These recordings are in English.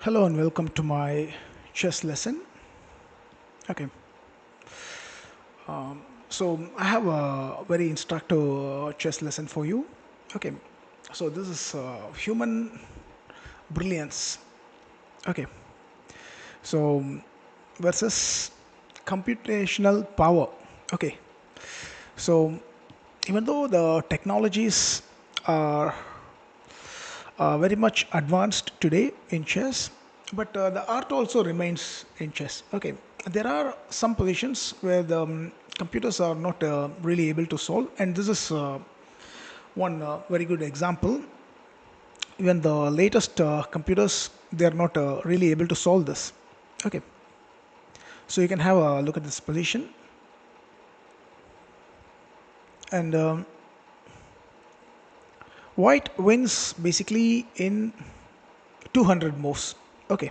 Hello and welcome to my chess lesson. Okay, so I have a very instructive chess lesson for you. Okay, so this is human brilliance. Okay, so versus computational power. Okay, so even though the technologies are very much advanced today in chess, but the art also remains in chess. Okay, there are some positions where the computers are not really able to solve, and this is one very good example. Even the latest computers, they are not really able to solve this. Okay, so you can have a look at this position, and white wins basically in 200 moves. Okay,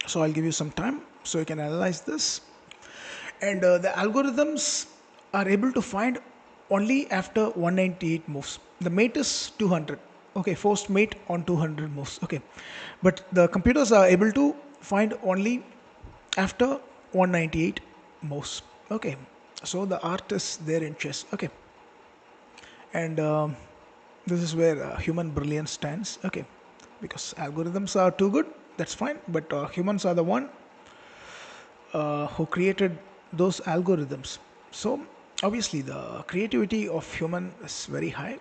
so I'll give you some time so you can analyze this. And the algorithms are able to find only after 198 moves. The mate is 200. Okay, forced mate on 200 moves. Okay, but the computers are able to find only after 198 moves. Okay, so the art is there in chess. Okay, and this is where human brilliance stands. Okay, because algorithms are too good, that's fine, but humans are the one who created those algorithms. So obviously the creativity of human is very high.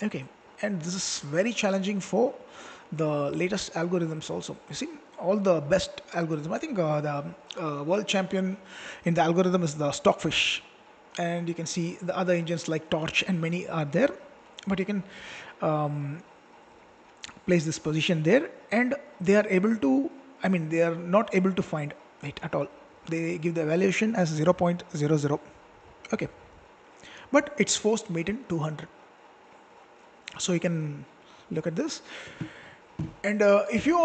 Okay, and this is very challenging for the latest algorithms also. You see, all the best algorithm. I think the world champion in the algorithm is the Stockfish, and you can see the other engines like Torch and many are there. But you can place this position there, and they are able to. I mean, they are not able to find it at all. They give the evaluation as 0.00. Okay, but it's forced mate in 200. So you can look at this, and if you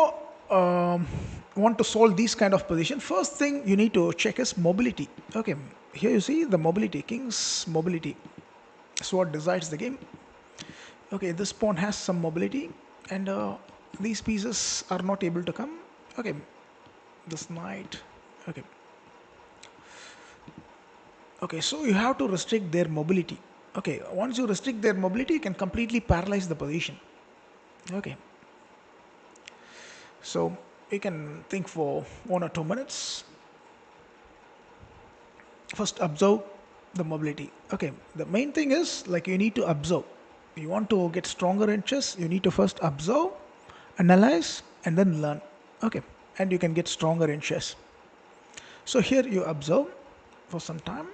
want to solve these kind of position, first thing you need to check is mobility. Okay, here you see the mobility, king's mobility. So what decides the game? Okay, this pawn has some mobility, and these pieces are not able to come. Okay, this knight. Okay, okay, so you have to restrict their mobility. Okay, once you restrict their mobility, you can completely paralyze the position. Okay, so you can think for 1 or 2 minutes. First, observe the mobility. Okay, the main thing is like you need to observe. You want to get stronger in chess, you need to first observe, analyze, and then learn. Okay, and you can get stronger in chess. So here you observe for some time.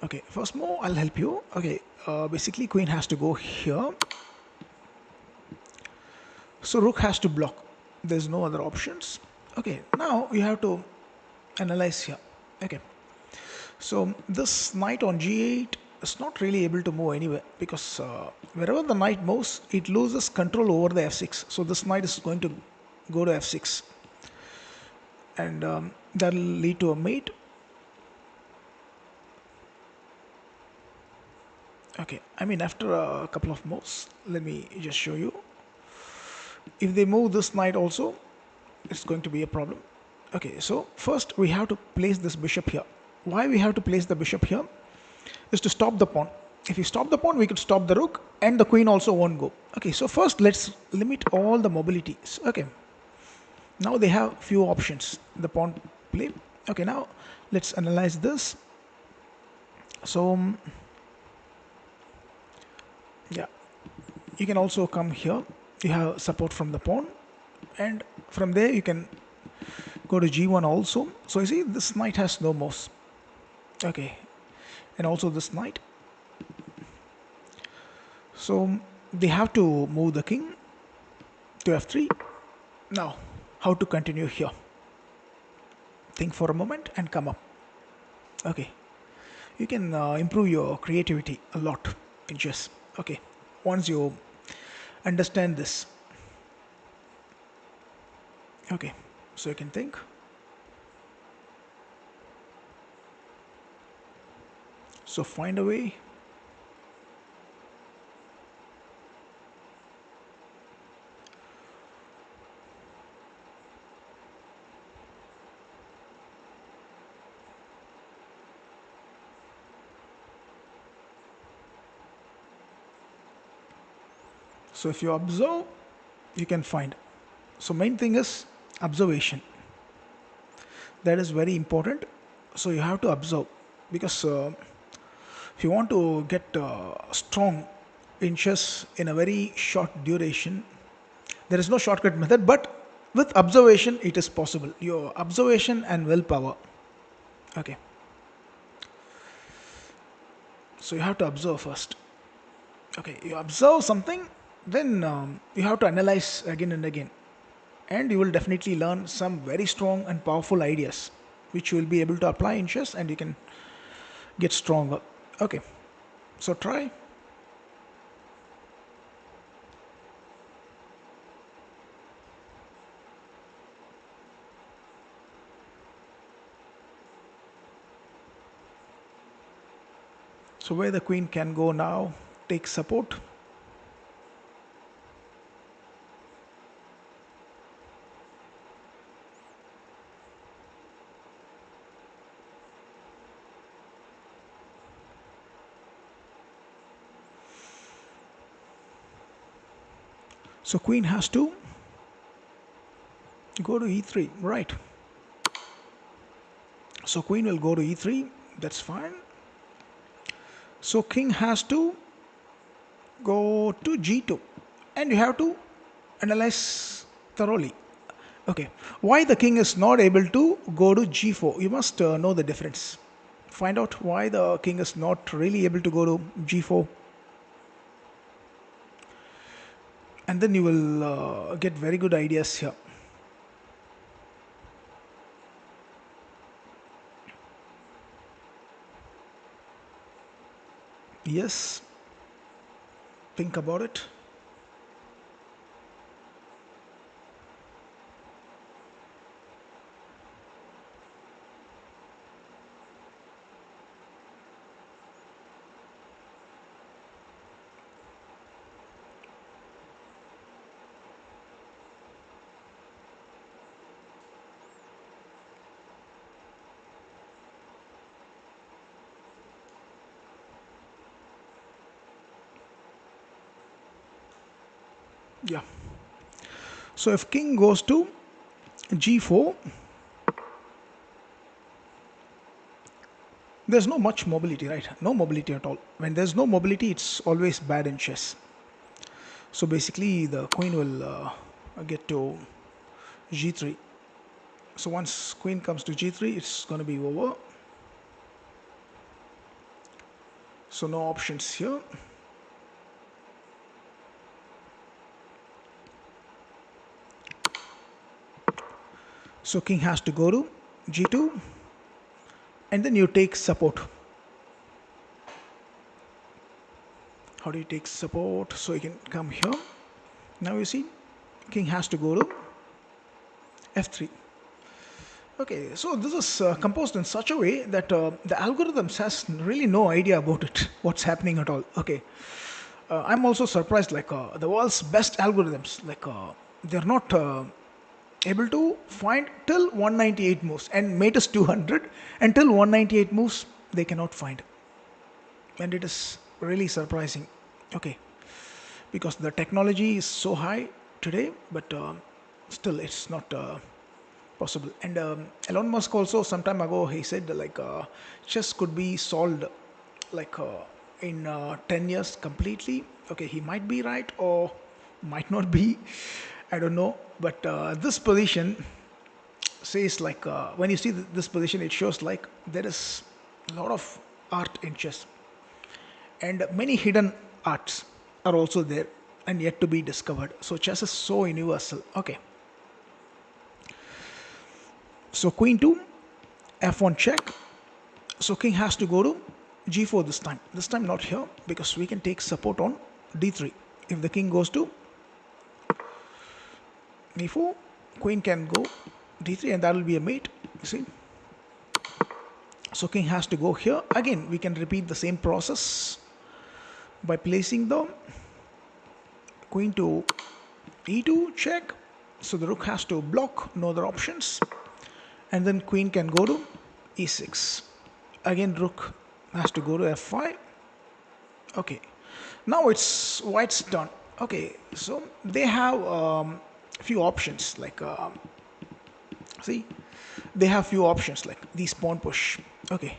Okay, first move I'll help you. Okay, basically queen has to go here, so rook has to block. There's no other options. Okay, now you have to analyze here. Okay, so this knight on g8 is not really able to move anywhere because wherever the knight moves, it loses control over the f6. So this knight is going to go to f6, and that will lead to a mate. Okay, I mean after a couple of moves, let me just show you. If they move this knight also, it's going to be a problem. Okay, so first we have to place this bishop here. Why we have to place the bishop here is to stop the pawn. If you stop the pawn, we could stop the rook, and the queen also won't go. Okay, so first let's limit all the mobilities. Okay, now they have few options. The pawn play. Okay, now let's analyze this. So yeah, you can also come here. You have support from the pawn, and from there you can go to g1 also. So you see this knight has no moves. Okay, and also this knight. So they have to move the king to f3. Now, how to continue here? Think for a moment and come up. Okay, you can improve your creativity a lot in chess. Okay, once you understand this. Okay, so you can think. So find a way. So if you observe, you can find. So main thing is observation. That is very important. So you have to observe, because if you want to get strong in chess in a very short duration, there is no shortcut method, but with observation it is possible. Your observation and willpower. Okay, so you have to observe first. Okay, you observe something, then you have to analyze again and again, and you will definitely learn some very strong and powerful ideas which you will be able to apply in chess, and you can get stronger. Okay, so try. So where the queen can go now, take support. So queen has to go to e3, right? So queen will go to e3, that's fine. So king has to go to g2, and you have to analyze thoroughly. Okay, why the king is not able to go to g4? You must know the difference. Find out why the king is not really able to go to g4, and then you will get very good ideas here. Yes, think about it. Yeah. So if king goes to g4, there's no much mobility, right? No mobility at all. When there's no mobility, it's always bad in chess. So basically, the queen will get to g3. So once queen comes to g3, it's going to be over. So no options here. So king has to go to g2, and then you take support. How do you take support? So you can come here. Now you see, king has to go to f3. Okay, so this is composed in such a way that the algorithms has really no idea about it, what's happening at all. Okay, I'm also surprised. Like the world's best algorithms, like they're not able to find till 198 moves, and mate is 200, until 198 moves they cannot find, and it is really surprising. Okay, because the technology is so high today, but still it's not possible. And Elon Musk also some time ago he said like chess could be solved like in 10 years completely. Okay, he might be right or might not be, I don't know, but this position says like when you see this position, it shows like there is a lot of art in chess, and many hidden arts are also there and yet to be discovered. So chess is so universal. Okay, so queen to f1 check. So king has to go to g4 this time. This time not here, because we can take support on d3. If the king goes to e4, queen can go d3, and that will be a mate. You see, so king has to go here. Again, we can repeat the same process by placing the queen to e2 check. So the rook has to block, no other options, and then queen can go to e6. Again, rook has to go to f5. Okay, now it's white's turn. Okay, so they have few options like see, they have few options like the pawn push. Okay,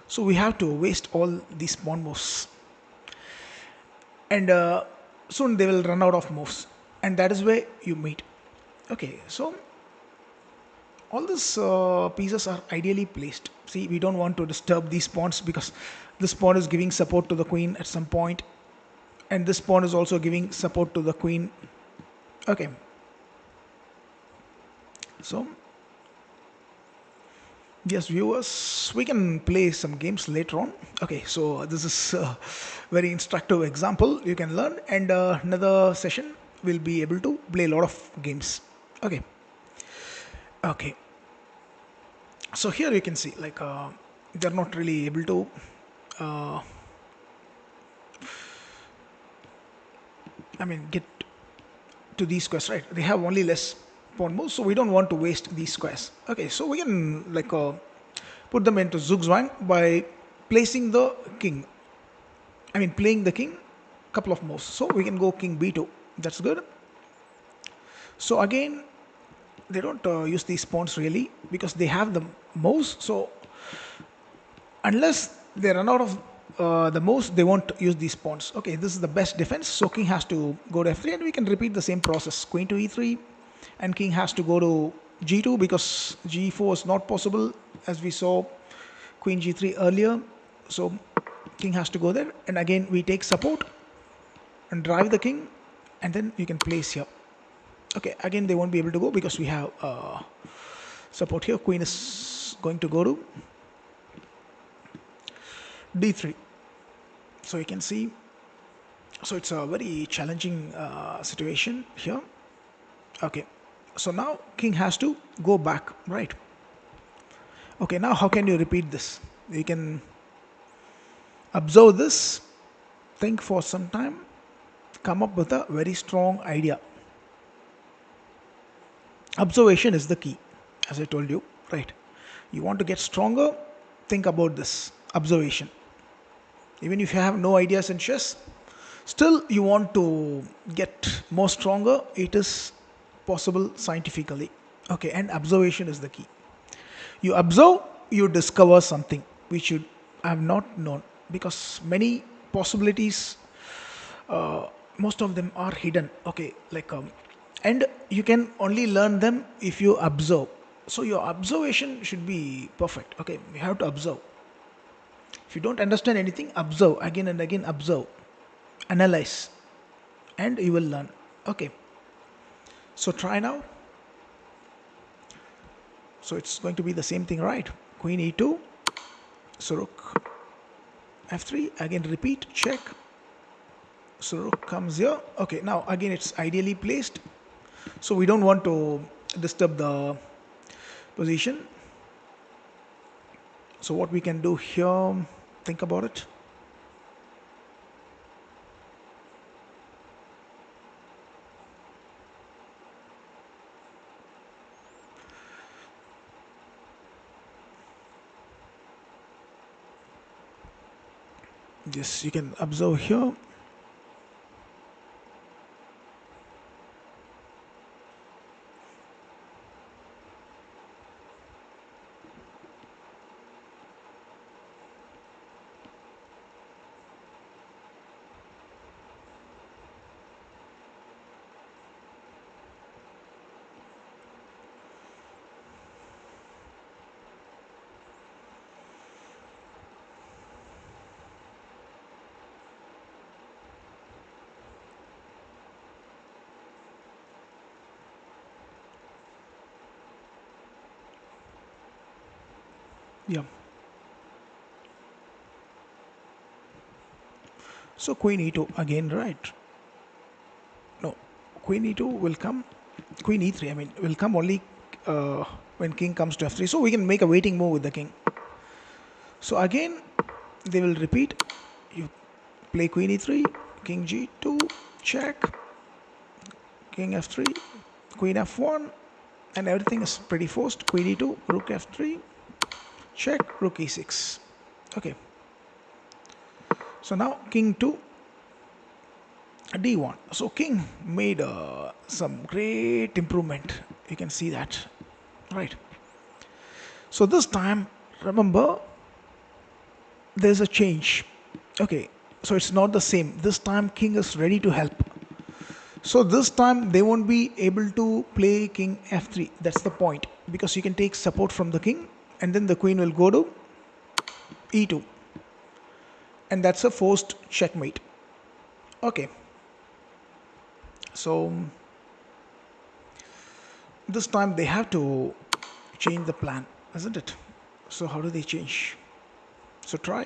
so we have to waste all these pawn moves, and soon they will run out of moves, and that is where you meet. Okay, so all these pieces are ideally placed. See, we don't want to disturb these pawns because this pawn is giving support to the queen at some point, and this pawn is also giving support to the queen. Okay, so yes, viewers, we can play some games later on. Okay, so this is a very instructive example you can learn, and another session we'll be able to play a lot of games. Okay, okay. So here you can see like they're not really able to uh, get to these squares, right? They have only less pawn moves, so we don't want to waste these squares. Okay, so we can like put them into zugzwang by placing the king. Playing the king, couple of moves. So we can go king b2. That's good. So again, they don't use these pawns really because they have the moves. So unless they run out of the moves, they won't use these pawns. Okay, this is the best defense. So king has to go to f3, and we can repeat the same process. Queen to e3, and king has to go to g2 because g4 is not possible, as we saw queen g3 earlier. So king has to go there, and again we take support and drive the king, and then you can place here. Okay, again they won't be able to go because we have support here. Queen is going to go to d3. So you can see, so it's a very challenging situation here. Okay, so now king has to go back, right? Okay, now how can you repeat this? You can observe this, think for some time, come up with a very strong idea. Observation is the key, as I told you, right? You want to get stronger, think about this observation. Even if you have no ideas in chess, still you want to get more stronger, it is possible scientifically. Okay, and observation is the key. You observe, you discover something which you have not known, because many possibilities, most of them are hidden. Okay, like and you can only learn them if you observe. So your observation should be perfect. Okay, you have to observe. If you don't understand anything, observe again and again, observe, analyze, and you will learn. Okay, so try now. So it's going to be the same thing, right? Queen e2, so rook f3, again repeat, check. So rook comes here. Okay, now again it's ideally placed, so we don't want to disturb the position. So what we can do here, think about it. Yes, you can observe here. Yeah. So queen e2 again, right? No, queen e2 will come. Queen e3, will come only uh, when king comes to f3. So we can make a waiting move with the king. So again, they will repeat. You play queen e3, king g2, check, king f3, queen f1, and everything is pretty forced. Queen e2, rook f3, check, rook e6. Okay. So now king 2, d1. So king made some great improvement. You can see that, right? So this time, remember, there's a change. Okay, so it's not the same. This time, king is ready to help. So this time they won't be able to play king f3. That's the point, because you can take support from the king, and then the queen will go to e2, and that's a forced checkmate. Okay, so this time they have to change the plan, isn't it? So how do they change? So try.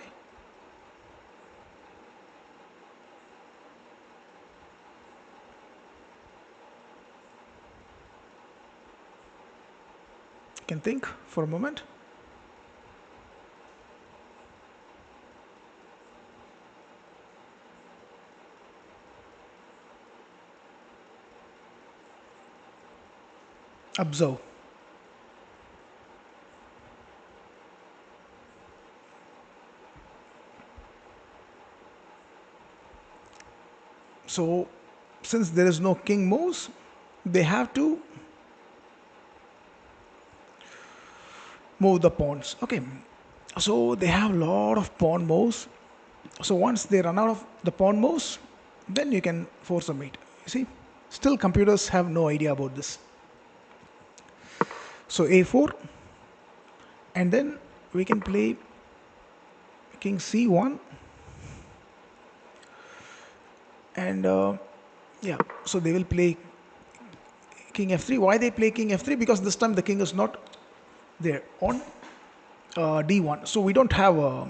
You can think for a moment. Observe. So since there is no king moves, they have to move the pawns. Okay, so they have a lot of pawn moves. So once they run out of the pawn moves, then you can force a mate. You see, still computers have no idea about this. So a4, and then we can play king c1, and yeah, so they will play king f3. Why they play king f3? Because this time the king is not there on d1, so we don't have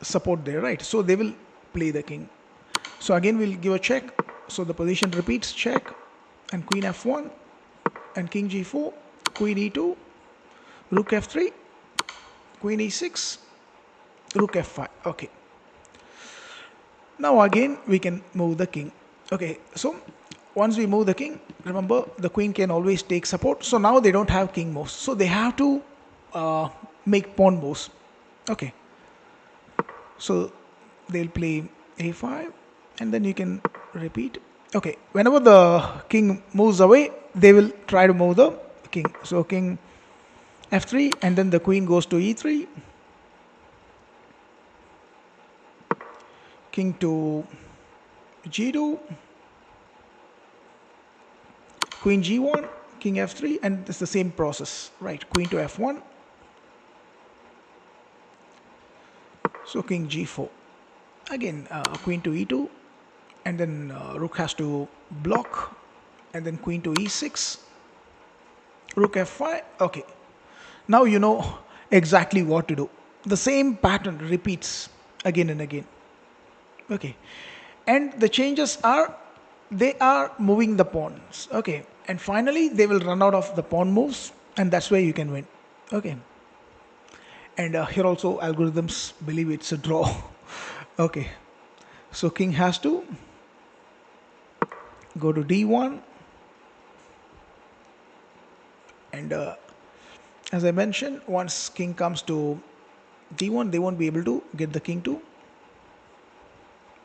support there, right? So they will play the king. So again we'll give a check. So the position repeats, check, and queen f1, and king g4, queen e2, rook f3, queen e6, rook f5. Okay, now again we can move the king. Okay, so once we move the king, remember the queen can always take support. So now they don't have king moves, so they have to uh, make pawn moves. Okay, so they'll play a5, and then you can repeat. Okay, whenever the king moves away, they will try to move the king. So king f3, and then the queen goes to e3, king to g2, queen g1, king f3, and it's the same process, right? Queen to f1, so king g4, again queen to e2, and then rook has to block, and then queen to e6, rook f5. Okay, now you know exactly what to do. The same pattern repeats again and again. Okay, and the changes are, they are moving the pawns. Okay, and finally they will run out of the pawn moves, and that's where you can win. Okay, and here also algorithms believe it's a draw. Okay, so king has to go to d1, and as I mentioned, once king comes to d1, they won't be able to get the king to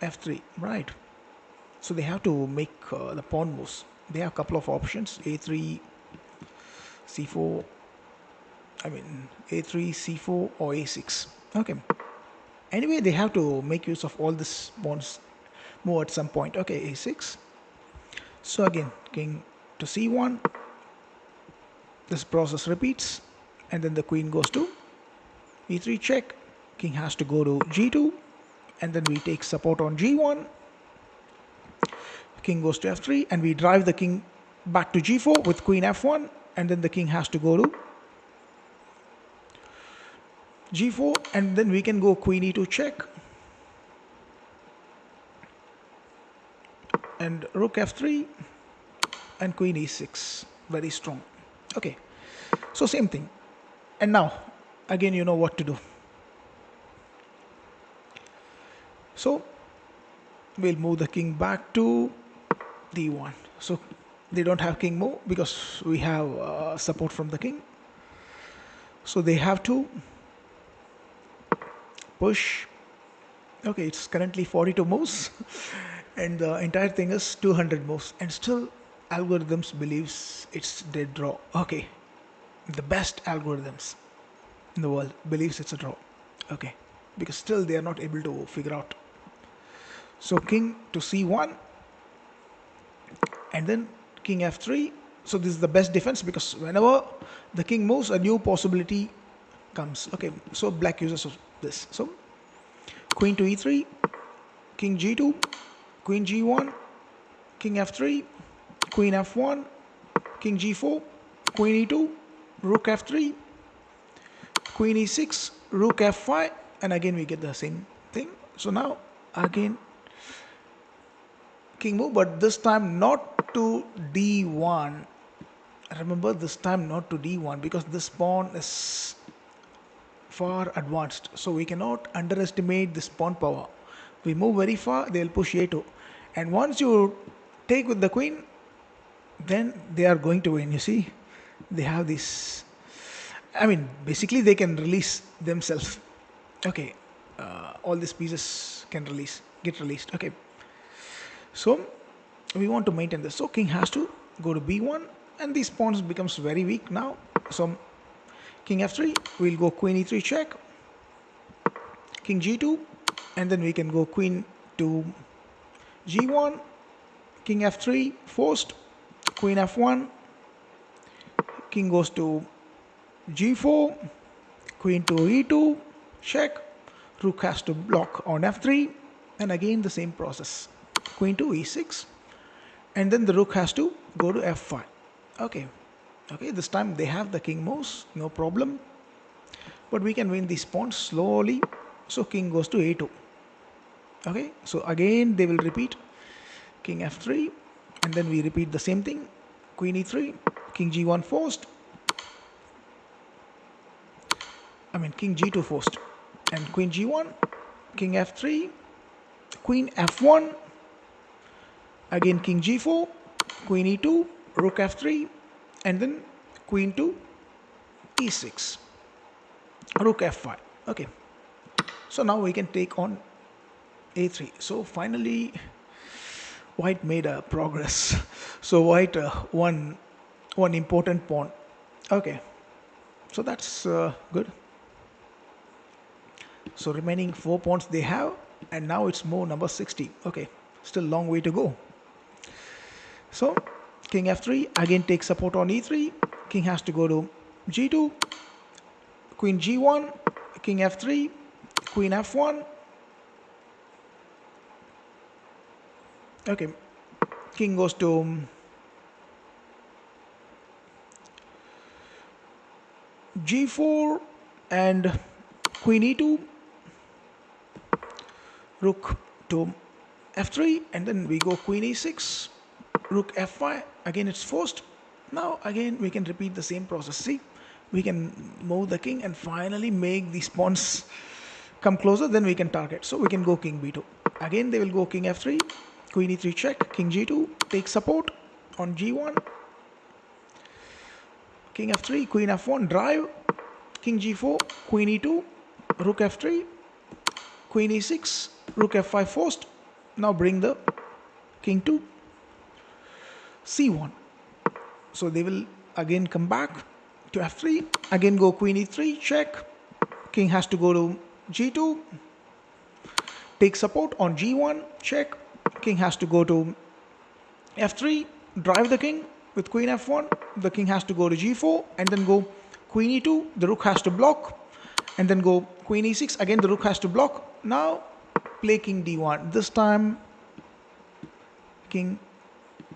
f3, right? So they have to make the pawn moves. They have a couple of options: a3, c4. I mean a3, c4, or a6. Okay. Anyway, they have to make use of all this pawns move at some point. Okay, a6. So again, king to c1. This process repeats, and then the queen goes to e3 check. King has to go to g2, and then we take support on g1. King goes to f3, and we drive the king back to g4 with queen f1, and then the king has to go to g4, and then we can go queen e2 check, and rook f3, and queen e6. Very strong. Okay, so same thing. And now again you know what to do. So we'll move the king back to d1. So they don't have king move because we have support from the king. So they have to push. Okay, it's currently 42 moves. and the entire thing is 200 moves, and still algorithms believes it's dead draw. Okay, the best algorithms in the world believes it's a draw. Okay, because still they are not able to figure out. So king to c1, and then king f3. So this is the best defense, because whenever the king moves, a new possibility comes. Okay, so black uses this. So queen to e3, king g2, queen g1, king f3, queen f1, king g4, queen e2, rook f3, queen e6, rook f5, and again we get the same thing. So now again king move, but this time not to d1. Remember, this time not to d1, because this pawn is far advanced, so we cannot underestimate this pawn power. We move very far, they will push a2, and once you take with the queen, then they are going to win. You see, they have this, I mean, basically they can release themselves. Okay, all these pieces can get released. Okay, so we want to maintain this. So king has to go to b1, and these pawns becomes very weak now. So king f3, we'll go queen e3 check, king g2, and then we can go queen to g1, king f3 forced, queen f1, king goes to g4, queen to e2 check, rook has to block on f3, and again the same process, queen to e6, and then the rook has to go to f5. Okay, this time they have the king moves, no problem, but we can win these pawns slowly. So king goes to a2. Okay, so again they will repeat king f3, and then we repeat the same thing, queen e3, king g1 forced, king g2 forced, and queen g1, king f3, queen f1, again king g4, queen e2, rook f3, and then queen to e6, rook f5. Okay, so now we can take on a3. So finally white made a progress. So white won one important pawn. Okay, so that's good. So remaining 4 pawns they have, and now it's more number 60. Okay, still long way to go. So king f3 again takes support on e3, king has to go to g2, queen g1, king f3, queen f1. Okay, king goes to g4 and queen e2, rook to f3, and then we go queen e6, rook f5. Again it's forced. Now again we can repeat the same process. See, we can move the king and finally make these pawns come closer, then we can target. So we can go king b2. Again they will go king f3, queen e3 check, king g2, take support on g1, king f3, queen f1, drive, king g4, queen e2, rook f3, queen e6, rook f5 forced. Now bring the king to c1. So they will again come back to f3, again go queen e3 check, king has to go to g2, take support on g1 check, king has to go to f3, drive the king with queen f1, the king has to go to g4, and then go queen e2, the rook has to block, and then go queen e6, again the rook has to block. Now play king d1. This time king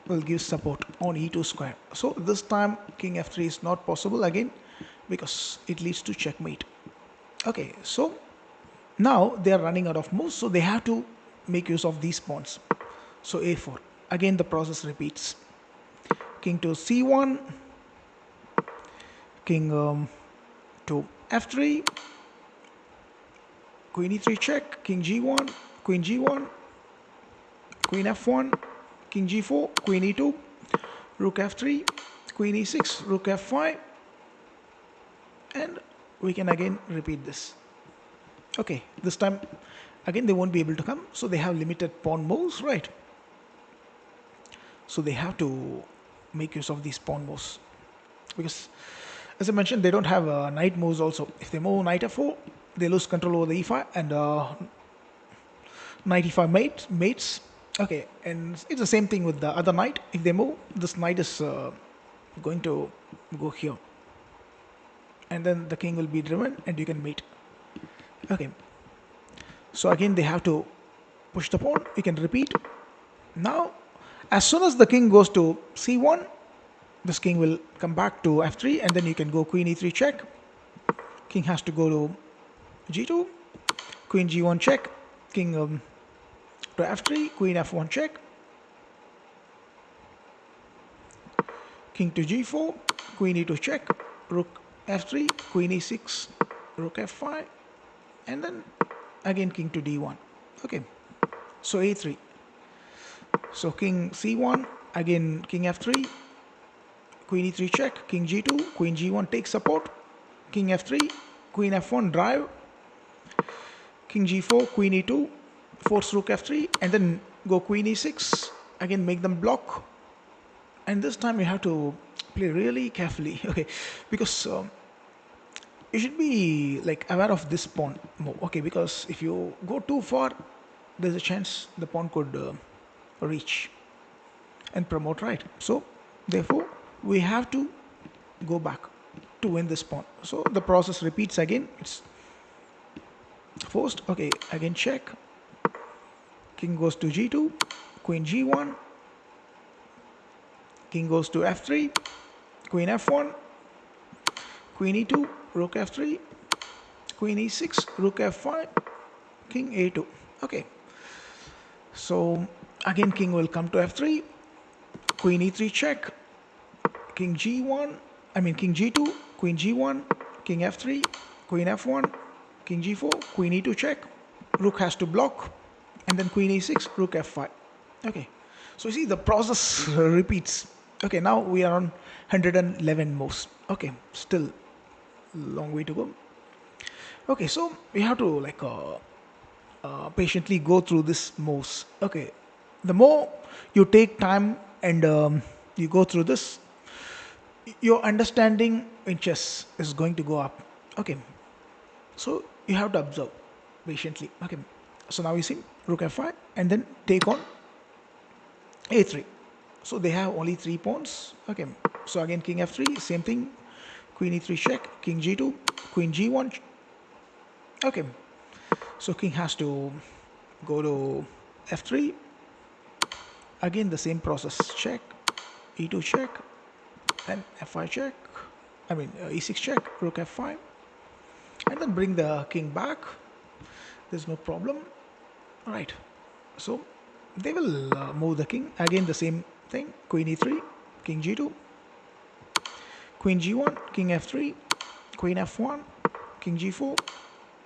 will give support on e2 square. So this time king f3 is not possible again, because it leads to checkmate. Okay, so now they are running out of moves, so they have to make use of these pawns. So a4. Again the process repeats. King to c1, king to f3, queen e3 check, king g1, queen g1, queen f1, king g4, queen e2, rook f3, queen e6, rook f5, and we can again repeat this. Okay, this time again they won't be able to come, so they have limited pawn moves, right? So they have to make use of these pawn moves because, as I mentioned, they don't have knight moves also. If they move knight f4, they lose control over the e5 and knight e5 mates. Okay, and it's the same thing with the other knight. If they move, this knight is going to go here, and then the king will be driven, and you can mate. Okay, so again they have to push the pawn. You can repeat. Now, as soon as the king goes to c1, this king will come back to f3, and then you can go queen e3 check. King has to go to g2, queen g1 check, king to f3, queen f1 check, king to g4, queen e2 check, rook f3, queen e6, rook f5, and then again king to d1. Okay, so a3. So king c1, again king f3, queen e3 check, king g2, queen g1 takes support, king f3, queen f1 drive, king g4, queen e2, force rook f3, and then go queen e6, again make them block. And this time you have to play really carefully, okay, because you should be like aware of this pawn move, okay, because if you go too far, there's a chance the pawn could reach and promote right. So therefore we have to go back to win this pawn. So the process repeats again. It's forced. Okay, again check, king goes to g2, queen g1, king goes to f3, queen f1, queen e2, rook f3, queen e6, rook f5, king a2. Okay, so again king will come to f3, queen e3 check, king g1, king g2, queen g1, king f3, queen f1, king g4, queen e2 check, rook has to block, and then queen e6, rook f5. Okay, so you see the process repeats. Okay, now we are on 111 moves. Okay, still long way to go. Okay, so we have to like patiently go through this moves. Okay, the more you take time and you go through this, your understanding in chess is going to go up. Okay, so you have to observe patiently. Okay, so now you see rook f5 and then take on a3. So they have only 3 pawns. Okay, so again king f3, same thing, queen e3 check, king g2, queen g1. Okay, so king has to go to f3, again the same process, check, e2 check, then f5 check, e6 check, rook f5, and then bring the king back. There's no problem. All right, so they will move the king, again the same thing, queen e3, king g2, queen g1, king f3, queen f1, king g4,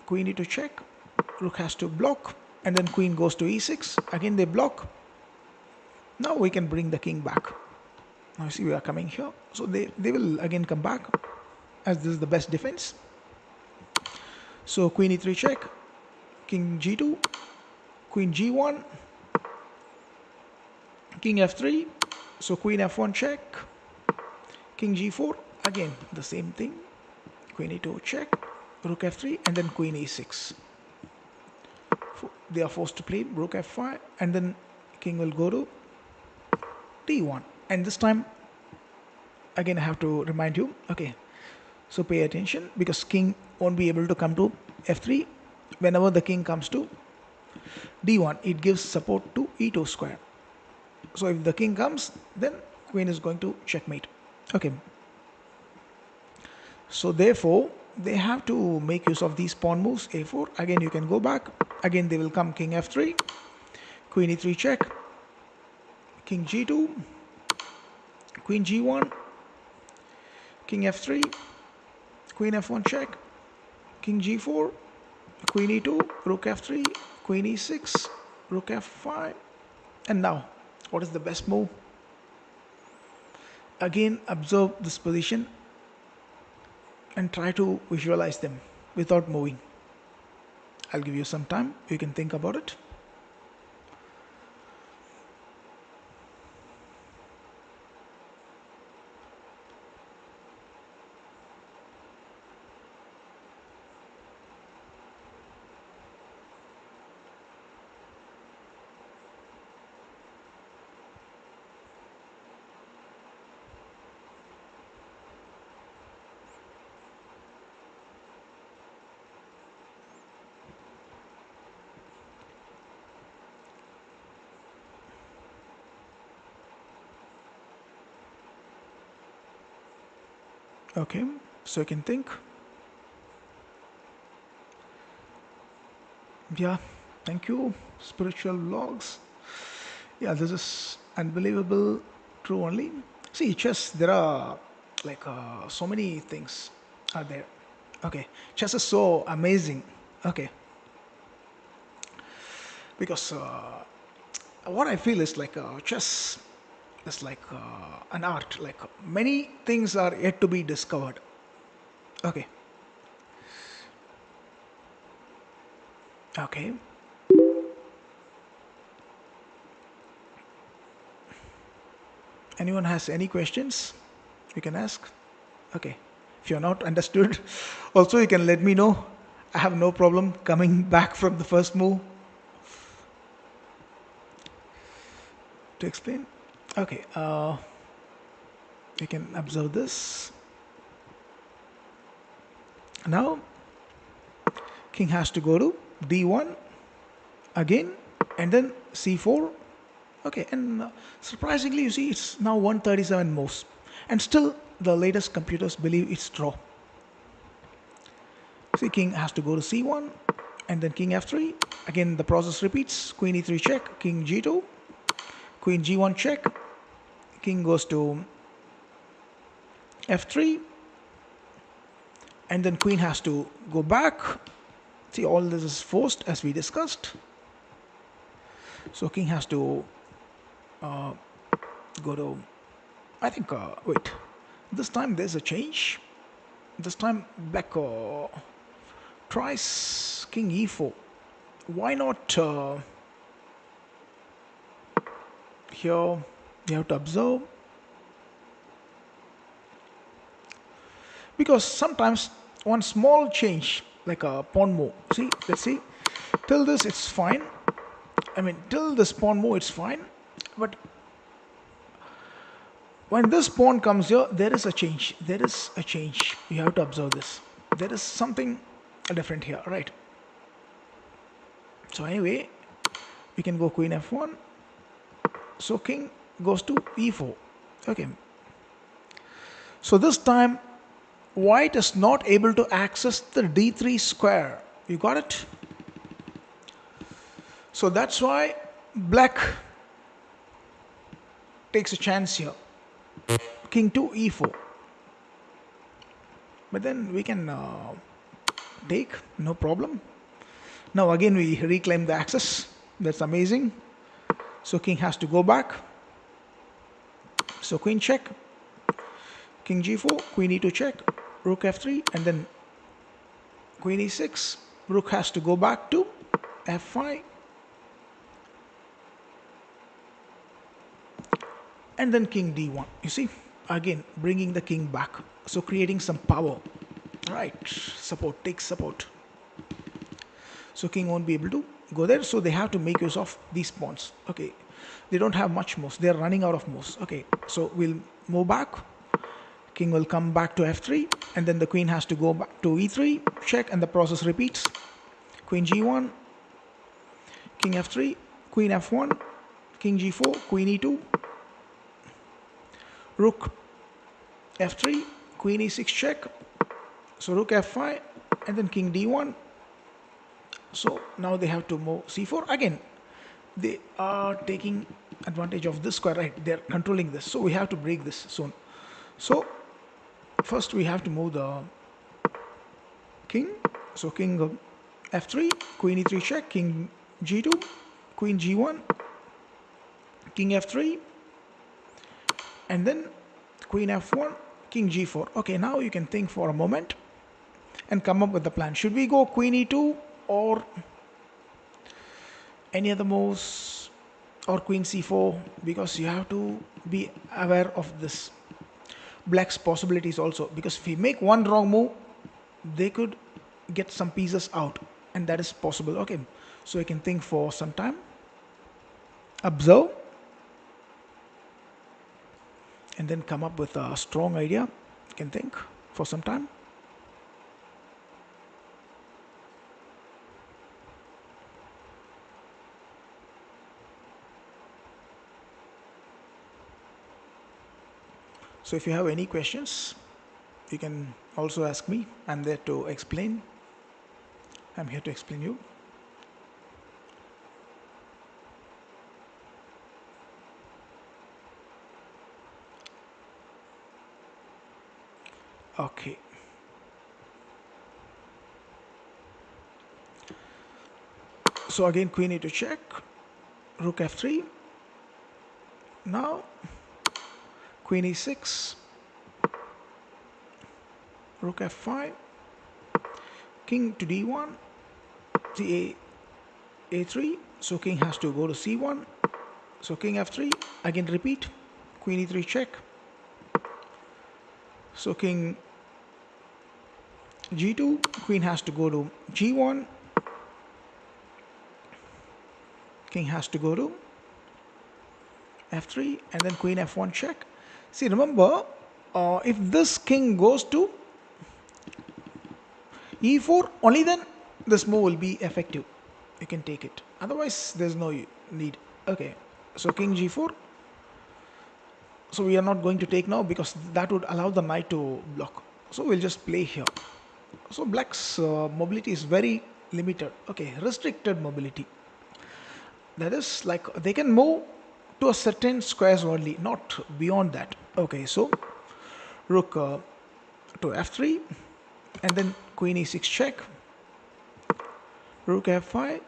queen e2 check, rook has to block, and then queen goes to e6, again they block. Now we can bring the king back. Now see we are coming here, so they will again come back, as this is the best defense. So queen e3 check, king g2, queen g1, king f3, so queen f1 check, king g4, again the same thing, queen e2 check, rook f3, and then queen e6. They are forced to play rook f5, and then king will go to d1. And this time again I have to remind you, okay, so pay attention, because king won't be able to come to f3. Whenever the king comes to d1, it gives support to e2 square. So if the king comes, then queen is going to checkmate. Okay, so therefore they have to make use of these pawn moves. a4, again you can go back, again they will come king f3, queen e3 check, king g2, queen g1, king f3, queen f1 check, king g4, queen e2, rook f3, queen e6, rook f5. And now what is the best move? Again observe this position and try to visualize them without moving. I'll give you some time, you can think about it. Okay, so you can think. Yeah, thank you, spiritual vlogs. Yeah, this is unbelievable. True only. See, chess. There are like so many things are there. Okay, chess is so amazing. Okay, because what I feel is like chess is like an art. Like many things are yet to be discovered. Okay, okay. Anyone has any questions? You can ask. Okay. If you're not understood, also you can let me know. I have no problem coming back from the first move to explain. Okay. You can observe this. Now, king has to go to d1 again, and then c4. Okay, and surprisingly, you see, it's now 137 moves, and still the latest computers believe it's draw. See, king has to go to c1, and then king f3. Again, the process repeats. Queen e3 check, king g2, queen g1 check, king goes to f3, and then queen has to go back. See, all this is forced as we discussed. So king has to go to, I think, wait, this time there's a change. This time black tries king e4. Why not here? You have to observe, because sometimes one small change like a pawn move. See, let's see. Till this it's fine. I mean, till this pawn move it's fine, but when this pawn comes here, there is a change. There is a change. You have to observe this. There is something different here, right? So anyway, we can go queen f1. So king goes to e4. Okay. So this time, white is not able to access the d3 square. You got it? So that's why black takes a chance here. King to e4. But then we can take, no problem. Now again we reclaim the axis. That's amazing. So king has to go back. So queen check, king g4, queen e2 check, rook f3, and then queen e6. Rook has to go back to f5, and then king d1. You see, again bringing the king back, so creating some power. Right, support, takes support. So king won't be able to go there, so they have to make use of these pawns. Okay, they don't have much moves, they're running out of moves. Okay, so we'll move back. King will come back to f3, and then the queen has to go back to e3 check, and the process repeats. Queen g1, king f3, queen f1, king g4, queen e2, rook f3, queen e6 check, so rook f5, and then king d1. So now they have to move c4 again. They are taking advantage of this square, right? They're controlling this, so we have to break this soon. So first we have to move the king. So king f3, queen e3 check, king g2, queen g1, king f3, and then queen f1, king g4. Okay, now you can think for a moment and come up with the plan. Should we go queen e2 or any other moves, or queen c4? Because you have to be aware of this black's possibilities also, because if we make one wrong move, they could get some pieces out, and that is possible. Okay, so you can think for some time, observe, and then come up with a strong idea. You can think for some time. So if you have any questions, you can also ask me. I'm there to explain. I'm here to explain you. Okay. So again, queen e to check, rook f3. Now queen e6, rook f5, king to d1, to a3. So king has to go to c1. So king f3. Again repeat. Queen e3 check. So king g2. Queen has to go to g1. King has to go to f3, and then queen f1 check. See, remember, if this king goes to e4, only then this move will be effective. You can take it. Otherwise, there's no need. Okay, so king g4. So we are not going to take now because that would allow the knight to block. So we'll just play here. So black's mobility is very limited. Okay, restricted mobility. That is like they can move to a certain squares only, not beyond that. Okay, so rook to f3, and then queen e6 check, rook f5,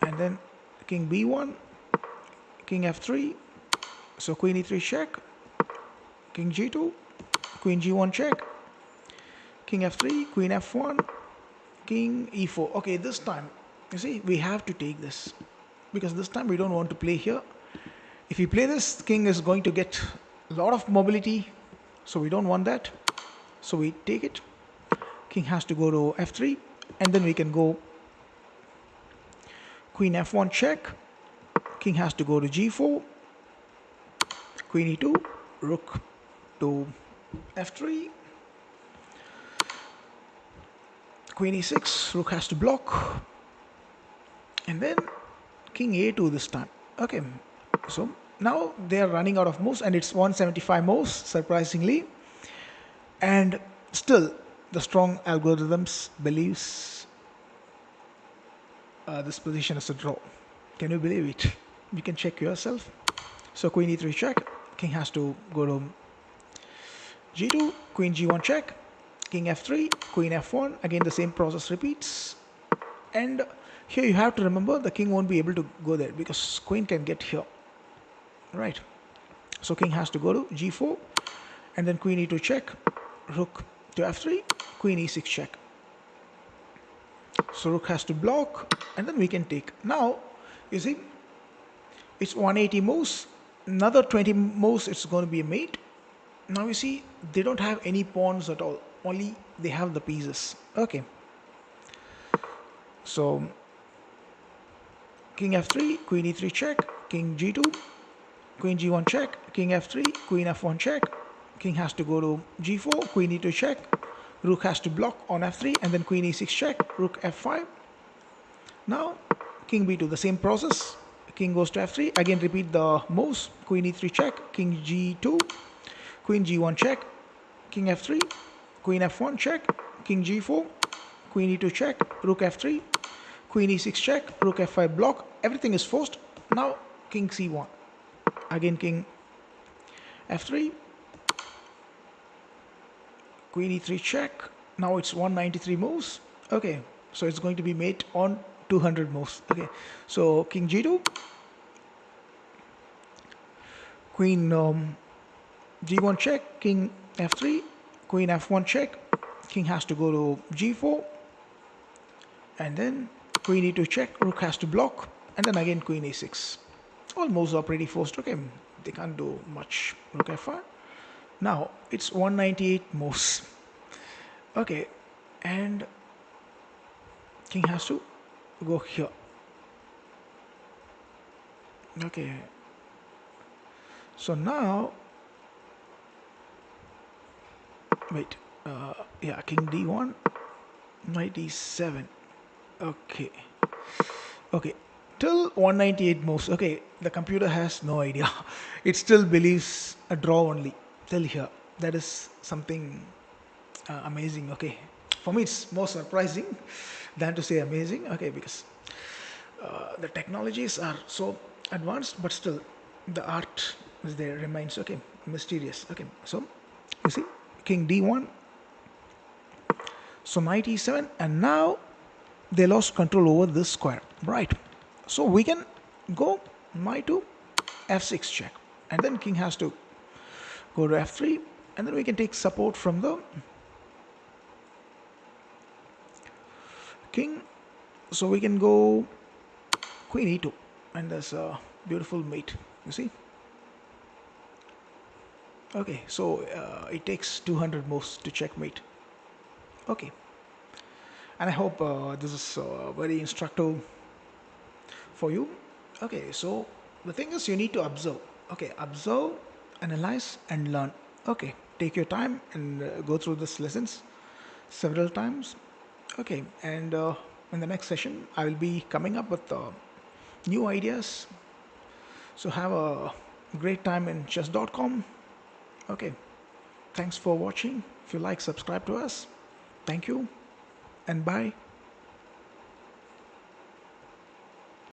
and then king b1, king f3. So queen e3 check, king g2, queen g1 check, king f3, queen f1, king e4. Okay, this time you see we have to take this because this time we don't want to play here. If we play this, king is going to get a lot of mobility, so we don't want that. So we take it. King has to go to f3, and then we can go queen f1 check. King has to go to g4, queen e2, rook to f3, queen e6, rook has to block, and then king a2 this time. Okay, so now they are running out of moves, and it's 175 moves, surprisingly. And still, the strong algorithms believes this position is a draw. Can you believe it? You can check yourself. So queen e3 check, king has to go to g2, queen g1 check, king f3, queen f1. Again the same process repeats. And here you have to remember the king won't be able to go there because queen can get here. Right. So king has to go to g4, and then queen e2 check, rook to f3, queen e6 check. So rook has to block, and then we can take. Now, you see, it's 180 moves. Another 20 moves, it's going to be a mate. Now you see, they don't have any pawns at all. Only they have the pieces. Okay. So king f3, queen e3 check, king g2, queen g1 check, king f3, queen f1 check. King has to go to g4, queen e2 check, rook has to block on f3, and then queen e6 check, rook f5. Now king b2, the same process. King goes to f3, again repeat the moves. Queen e3 check, king g2, queen g1 check, king f3, queen f1 check, king g4, queen e2 check, rook f3, queen e6 check, rook f5 block. Everything is forced. Now king c1, again king f3, queen e3 check. Now it's 193 moves. Okay, so it's going to be mate on 200 moves. Okay, so king g2, queen g1 check, king f3, queen f1 check, king has to go to g4, and then queen e2 check, rook has to block, and then again queen a6. All moves are pretty forced. Okay, they can't do much. Rook f5. Now it's 198 moves. Okay, and king has to go here. Okay, so now wait, yeah, king d1, knight d7. Okay, okay, till 198 moves. Okay, the computer has no idea. It still believes a draw only till here. That is something amazing. Okay, for me it's more surprising than to say amazing. Okay, because the technologies are so advanced, but still the art is there remains okay mysterious. Okay, so you see, King D1, so knight E7, and now they lost control over this square, right? So we can go knight to F6 check, and then king has to go to F3, and then we can take support from the king. So we can go queen E2, and there's a beautiful mate. You see. Okay, so it takes 200 moves to checkmate. Okay, and I hope this is very instructive for you. Okay, so the thing is you need to observe. Okay, observe, analyze, and learn. Okay, take your time and go through these lessons several times. Okay, and in the next session, I will be coming up with new ideas. So have a great time in chess.com. Okay, thanks for watching. If you like, subscribe to us. Thank you and bye.